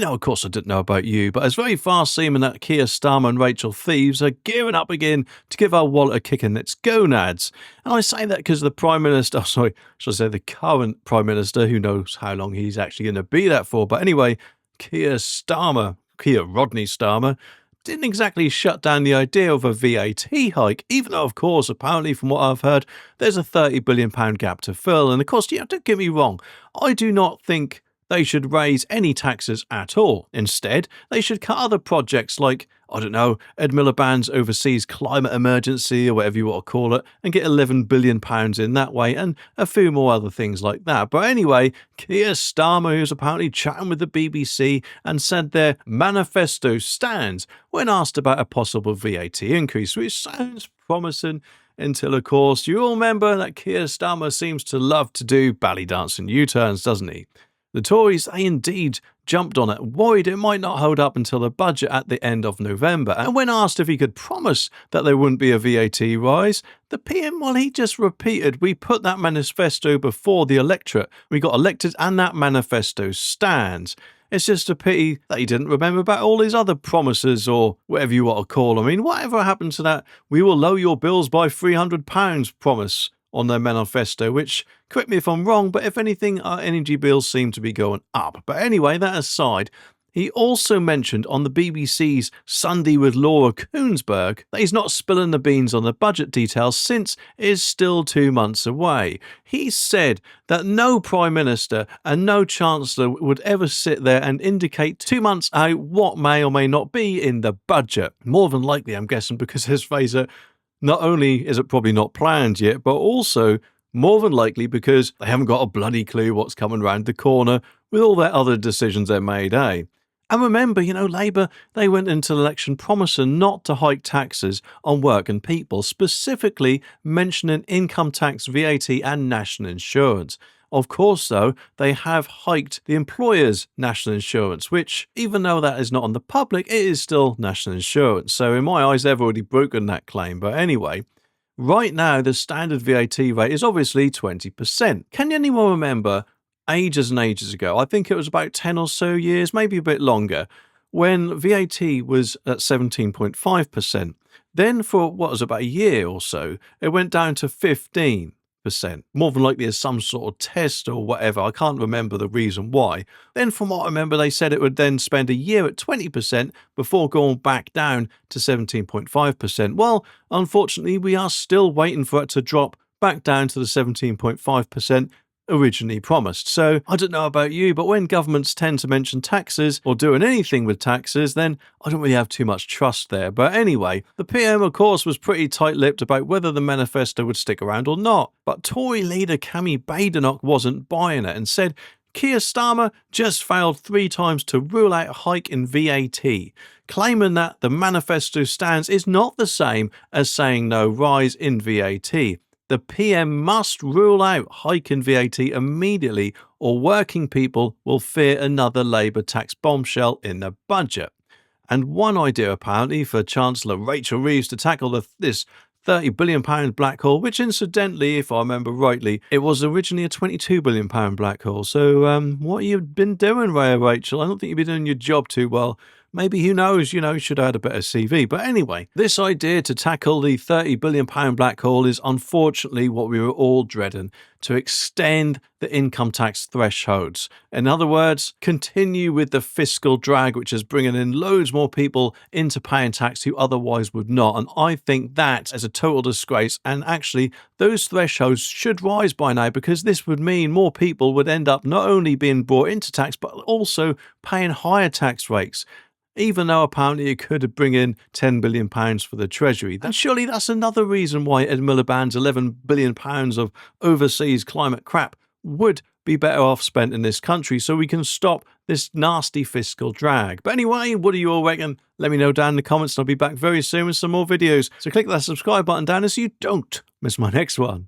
of course I didn't know about you, but it's very fast seeming that Keir Starmer and Rachel Thieves are gearing up again to give our wallet a kick in its gonads. And I say that because the Prime Minister, should I say the current Prime Minister, who knows how long he's actually going to be that for, but anyway, Keir Rodney Starmer, didn't exactly shut down the idea of a VAT hike, even though, of course, apparently from what I've heard, there's a £30 billion gap to fill. And of course, don't get me wrong, I do not think they should raise any taxes at all. Instead, they should cut other projects like, Ed Miliband's overseas climate emergency or whatever you want to call it, and get £11 billion in that way, and a few more other things like that. But anyway, Keir Starmer, who's apparently chatting with the BBC and said their manifesto stands when asked about a possible VAT increase, which sounds promising. Until, of course, you all remember that Keir Starmer seems to love to do belly dancing U-turns, doesn't he? The Tories, they indeed jumped on it, worried it might not hold up until the budget at the end of November. And when asked if he could promise that there wouldn't be a VAT rise, the PM, he just repeated, we put that manifesto before the electorate. We got elected and that manifesto stands. It's just a pity that he didn't remember about all his other promises or whatever you want to call them. I mean, whatever happened to that, we will lower your bills by £300 promise on their manifesto, which, correct me if I'm wrong, but if anything, our energy bills seem to be going up. But anyway, that aside, he also mentioned on the BBC's Sunday with Laura Kuenssberg that he's not spilling the beans on the budget details since it is still 2 months away. He said that no Prime Minister and no Chancellor would ever sit there and indicate 2 months out what may or may not be in the budget. More than likely, I'm guessing, because his phrase not only is it probably not planned yet, but also more than likely because they haven't got a bloody clue what's coming round the corner with all their other decisions they made, eh? And remember, Labour, they went into the election promising not to hike taxes on work and people, specifically mentioning income tax, VAT and national insurance. Of course, though, they have hiked the employers' national insurance, which, even though that is not on the public, it is still national insurance. So in my eyes, they've already broken that claim. But anyway, right now, the standard VAT rate is obviously 20%. Can anyone remember ages and ages ago, I think it was about 10 or so years, maybe a bit longer, when VAT was at 17.5%. Then for what was about a year or so, it went down to 15%. More than likely as some sort of test or whatever. I can't remember the reason why. Then from what I remember, they said it would then spend a year at 20% before going back down to 17.5%. Well, unfortunately, we are still waiting for it to drop back down to the 17.5% originally promised. So I don't know about you, but when governments tend to mention taxes or doing anything with taxes, then I don't really have too much trust there. But anyway, the PM, of course, was pretty tight-lipped about whether the manifesto would stick around or not. But Tory leader Cammy Badenoch wasn't buying it and said Keir Starmer just failed 3 times to rule out a hike in VAT, claiming that the manifesto stance is not the same as saying no rise in VAT. The PM must rule out hike in VAT immediately, or working people will fear another Labour tax bombshell in the budget. And one idea, apparently, for Chancellor Rachel Reeves to tackle this £30 billion black hole, which incidentally, if I remember rightly, it was originally a £22 billion black hole. So what have you been doing, Rachel? I don't think you've been doing your job too well. Maybe, who knows, should add a better CV. But anyway, this idea to tackle the £30 billion black hole is unfortunately what we were all dreading, to extend the income tax thresholds. In other words, continue with the fiscal drag, which is bringing in loads more people into paying tax who otherwise would not. And I think that is a total disgrace. And actually, those thresholds should rise by now, because this would mean more people would end up not only being brought into tax, but also paying higher tax rates, even though apparently it could bring in £10 billion for the Treasury. And surely that's another reason why Ed Miliband's £11 billion of overseas climate crap would be better off spent in this country, so we can stop this nasty fiscal drag. But anyway, what do you all reckon? Let me know down in the comments, and I'll be back very soon with some more videos. So click that subscribe button down so you don't miss my next one.